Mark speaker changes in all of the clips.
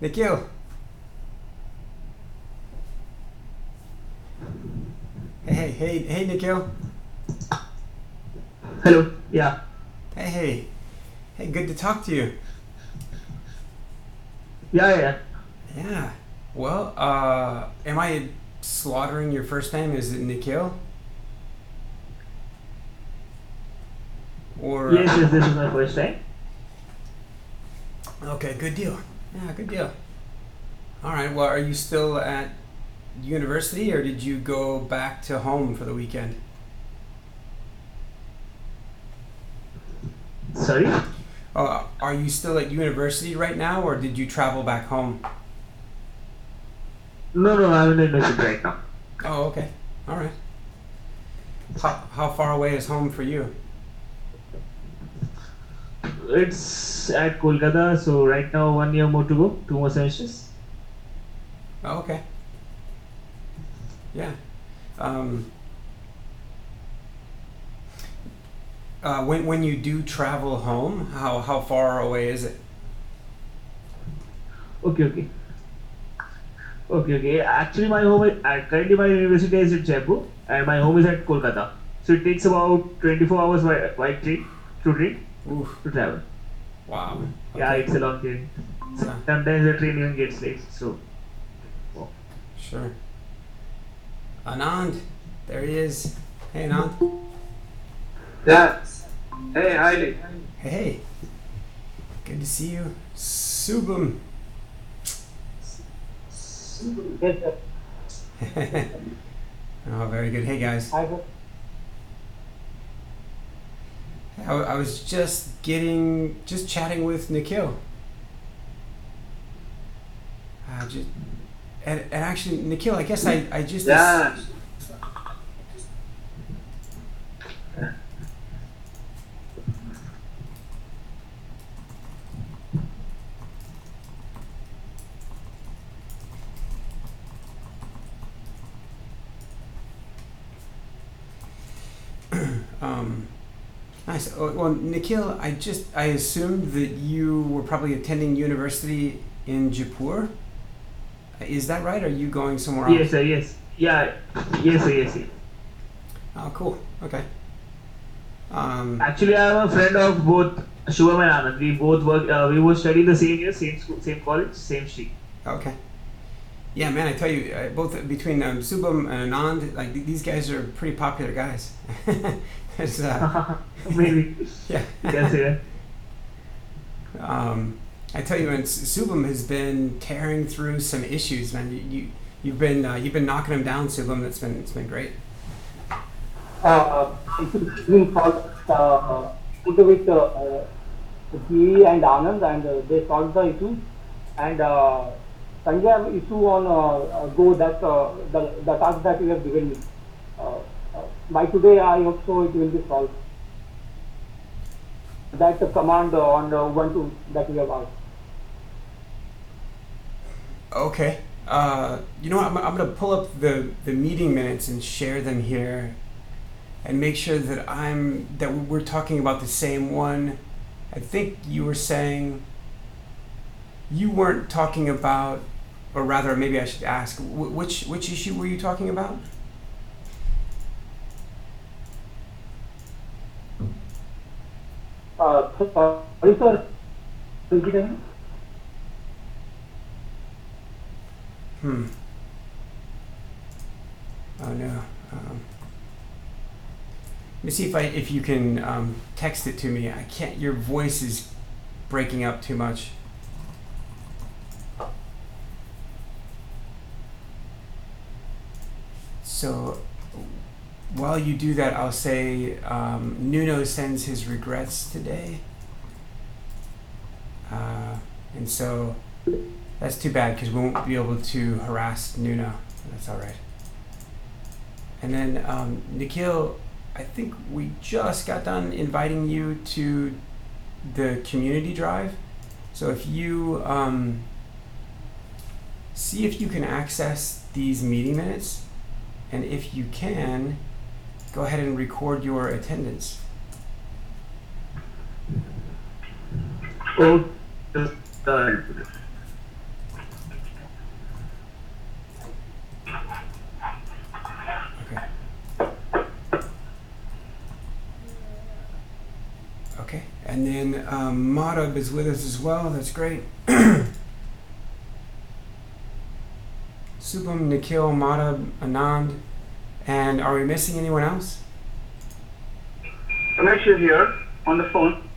Speaker 1: Nikhil. Hey, Nikhil.
Speaker 2: Hello. Yeah.
Speaker 1: Hey. Hey, good to talk to you.
Speaker 2: Yeah.
Speaker 1: Yeah. Well, am I slaughtering your first name? Is it Nikhil? Or,
Speaker 2: Yes. This is my first time.
Speaker 1: okay, good deal. Yeah, good deal. All right, well, are you still at university or did you go back to home for the weekend?
Speaker 2: Sorry.
Speaker 1: Are you still at university right now or did you travel back home?
Speaker 2: No. I'm in the university right now.
Speaker 1: Oh, okay. All right. How far away is home for you?
Speaker 2: It's at Kolkata, so right now 1 year more to go. 2 more semesters.
Speaker 1: Oh, okay. Yeah. Um, when you do travel home, how far away is it?
Speaker 2: Okay. Actually, my home is currently my university is in Jaipur, and my home is at Kolkata. So it takes about 24 hours by train
Speaker 1: Oof.
Speaker 2: to travel.
Speaker 1: Wow.
Speaker 2: Yeah,
Speaker 1: Okay.
Speaker 2: it's a long train.
Speaker 1: Yeah.
Speaker 2: Sometimes the train even gets late. So, oh.
Speaker 1: Sure. Anand, there he is. Hey, Anand.
Speaker 3: Yeah. Hey, Hailey.
Speaker 1: Hey. Good to see you. Subham.
Speaker 3: Yes, sir.
Speaker 1: Oh, very good. Hey, guys.
Speaker 3: I hope.
Speaker 1: I was just chatting with Nikhil. And actually, Nikhil, I guess I just
Speaker 3: Yeah.
Speaker 1: um, nice. Well, Nikhil, I assumed that you were probably attending university in Jaipur. Is that right? Or are you going somewhere
Speaker 2: Yes,
Speaker 1: else?
Speaker 2: sir. Yes. Yeah. Yes.
Speaker 1: Oh, cool. Okay. Um,
Speaker 2: Actually, I am a friend of both Shubham and Anand. We both work. We both study the same year, same school, same college, same street.
Speaker 1: okay. Yeah, man, I tell you, both between Subham and Anand, like these guys are pretty popular guys. There's,
Speaker 2: Maybe
Speaker 1: yeah.
Speaker 2: you can say that.
Speaker 1: I tell you, man, Subham has been tearing through some issues, man. You've been knocking him down, Subham. It's been great.
Speaker 3: It's been solved with GE and Anand, and they solved the issue. And Sanjay have issue on Go that the task that you have given me. Uh, by today, I hope so it will be solved. That command on Ubuntu that you have asked.
Speaker 1: Okay. You know what? I'm gonna pull up the meeting minutes and share them here, and make sure that we're talking about the same one. I think you were saying you weren't talking about, or rather, maybe I should ask, which issue were you talking about?
Speaker 3: Sorry, sir. Repeat again.
Speaker 1: Hmm. Oh no. Let me see if you can text it to me. I can't. Your voice is breaking up too much. So while you do that, I'll say Nuno sends his regrets today, and so that's too bad because we won't be able to harass Nuno. That's all right. And then Nikhil, I think we just got done inviting you to the community drive. So if you see if you can access these meeting minutes, and if you can, go ahead and record your attendance.
Speaker 2: Oh,
Speaker 1: And then Madhab is with us as well. That's great. Subham, Nikhil, Madhab, Anand. And are we missing anyone else?
Speaker 4: Ramesh is here on the phone.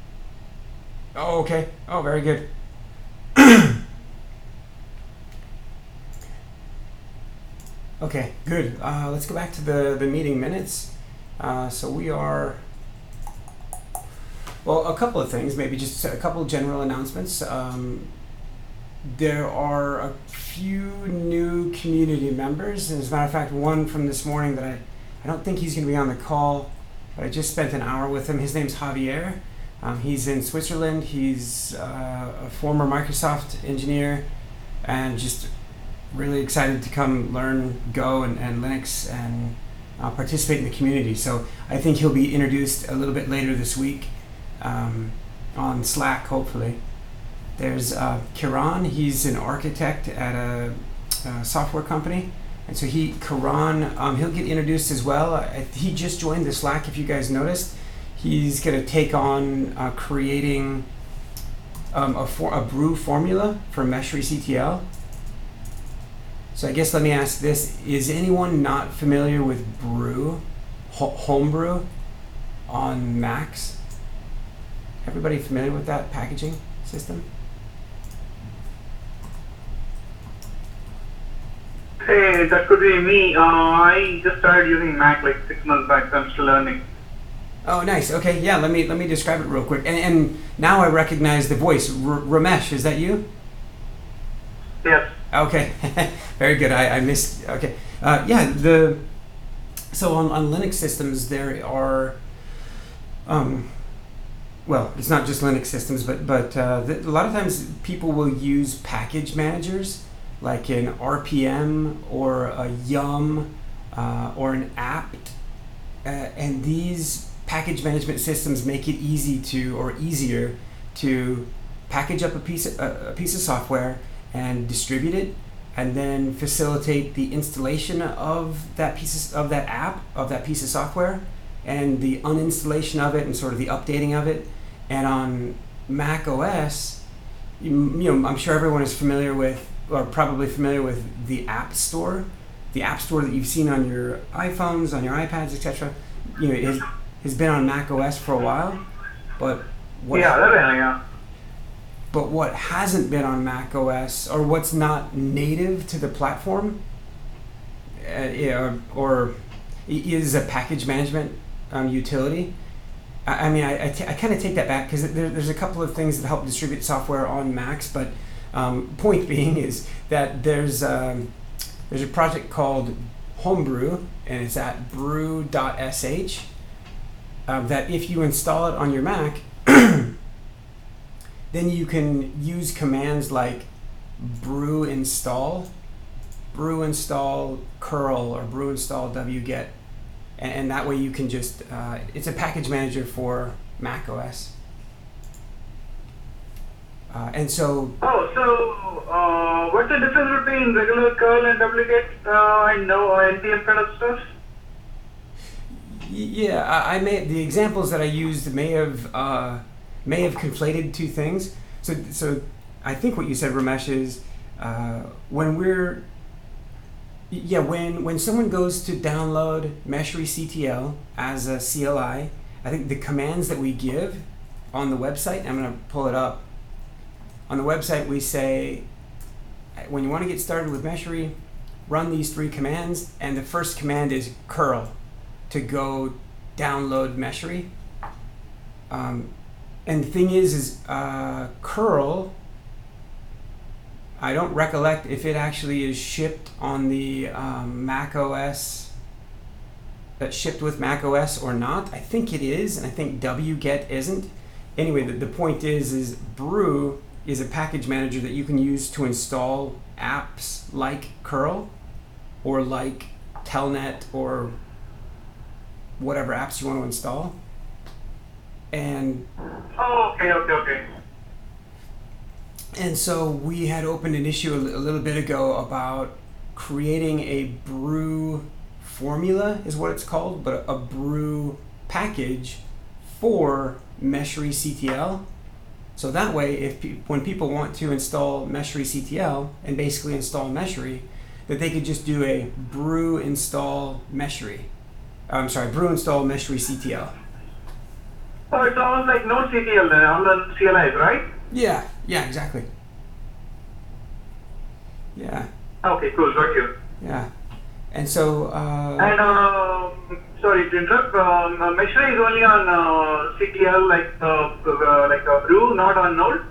Speaker 1: Oh, okay. Oh, very good. Okay, good. Let's go back to the meeting minutes. So we are, well, a couple of things, maybe just a couple of general announcements. There are a few new community members. As a matter of fact, one from this morning that I don't think he's going to be on the call, but I just spent an hour with him. His name's Javier. He's in Switzerland. He's a former Microsoft engineer and just really excited to come learn Go and Linux and participate in the community. So I think he'll be introduced a little bit later this week on Slack, hopefully. There's Kiran. He's an architect at a software company. And so Kiran, he'll get introduced as well. He just joined the Slack, if you guys noticed. He's going to take on creating a brew formula for Meshery CTL. So I guess let me ask this. Is anyone not familiar with brew, homebrew on Macs? Everybody familiar with that packaging system?
Speaker 4: Hey, that could be me. I just started using Mac like 6 months back, so I'm still learning.
Speaker 1: Oh, nice. Okay, yeah. Let me describe it real quick. And now I recognize the voice. Ramesh, is that you?
Speaker 4: Yes.
Speaker 1: Okay, very good. I missed. Okay, yeah. So on Linux systems there are, well, it's not just Linux systems, but a lot of times people will use package managers like an RPM or a Yum or an apt, and these package management systems make it easier to package up a piece of software and distribute it, and then facilitate the installation of that piece of software, and the uninstallation of it, and sort of the updating of it. And on Mac OS, you know, I'm sure everyone is familiar with, or probably familiar with, the App Store, that you've seen on your iPhones, on your iPads, etc. You know, it has been on Mac OS for a while, but But what hasn't been on Mac OS, or what's not native to the platform, or is a package management utility. I kind of take that back, because there's a couple of things that help distribute software on Macs, but point being is that there's a project called Homebrew, and it's at brew.sh, that if you install it on your Mac, then you can use commands like brew install curl, or brew install wget, and that way you can just, it's a package manager for Mac OS. And so... what's the difference between regular curl and wget and no npm kind of stuff? Yeah, the examples that I used may have conflated two things. So I think what you said, Ramesh, is when someone goes to download Meshery CTL as a CLI, I think the commands that we give on the website, I'm going to pull it up. On the website we say, when you want to get started with Meshery, run these 3 commands, and the first command is curl to go download Meshery. And the thing is curl, I don't recollect if it actually is shipped on the Mac OS, that shipped with Mac OS or not. I think it is, and I think wget isn't. Anyway, the point is brew is a package manager that you can use to install apps like curl, or like telnet, or whatever apps you want to install. And
Speaker 4: okay.
Speaker 1: And so we had opened an issue a little bit ago about creating a brew formula, is what it's called, but a brew package for Meshery CTL. So that way, when people want to install Meshery CTL and basically install Meshery, that they could just do a brew install Meshery. Brew install Meshery CTL.
Speaker 4: Oh, it's almost like no CTL then, all the CLIs, right?
Speaker 1: Yeah, exactly. Yeah,
Speaker 4: Okay, cool, got you.
Speaker 1: yeah. And so,
Speaker 4: sorry to interrupt, Meshery is only on CTL like brew, not on Node?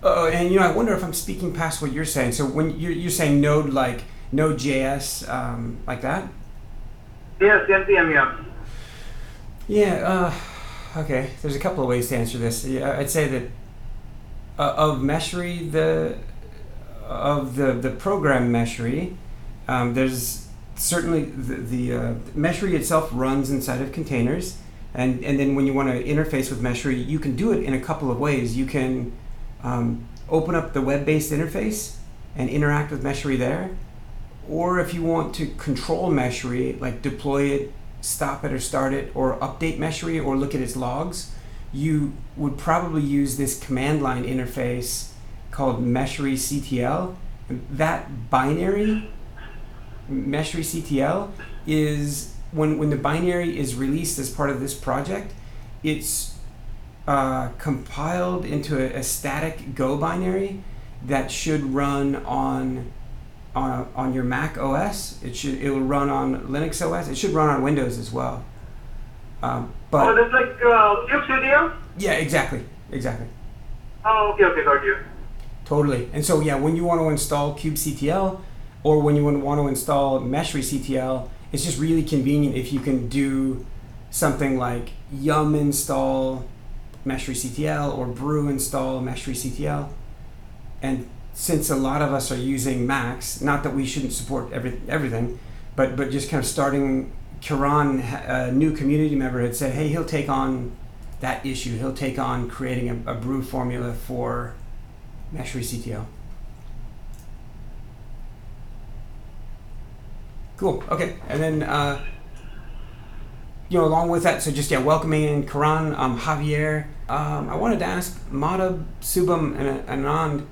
Speaker 1: and I wonder if I'm speaking past what you're saying. So when you're saying Node, like Node.js, like that?
Speaker 4: Yes, NPM, yeah.
Speaker 1: Yeah. Okay. There's a couple of ways to answer this. Yeah, I'd say that of Meshery, the program Meshery, there's certainly the Meshery itself runs inside of containers, and then when you want to interface with Meshery, you can do it in a couple of ways. You can open up the web-based interface and interact with Meshery there, or if you want to control Meshery, like deploy it, stop it or start it, or update Meshery or look at its logs, you would probably use this command line interface called Meshery CTL. That binary, Meshery CTL, is when the binary is released as part of this project, it's compiled into a static Go binary that should run on your Mac OS. It will run on Linux OS. It should run on Windows as well. But
Speaker 4: that's like kubectl?
Speaker 1: Yeah, exactly.
Speaker 4: Oh, okay, got you.
Speaker 1: Totally. And so when you want to install kubectl, or when you want to install Meshery CTL, it's just really convenient if you can do something like yum install Meshery CTL or brew install Meshery CTL. And since a lot of us are using Macs, not that we shouldn't support everything, but just kind of starting, Kiran, a new community member, had said, hey, he'll take on that issue. He'll take on creating a brew formula for Meshery CTL. Cool. Okay. And then, along with that, so just welcoming in Kiran, Javier. I wanted to ask Madhab, Subham, and Anand,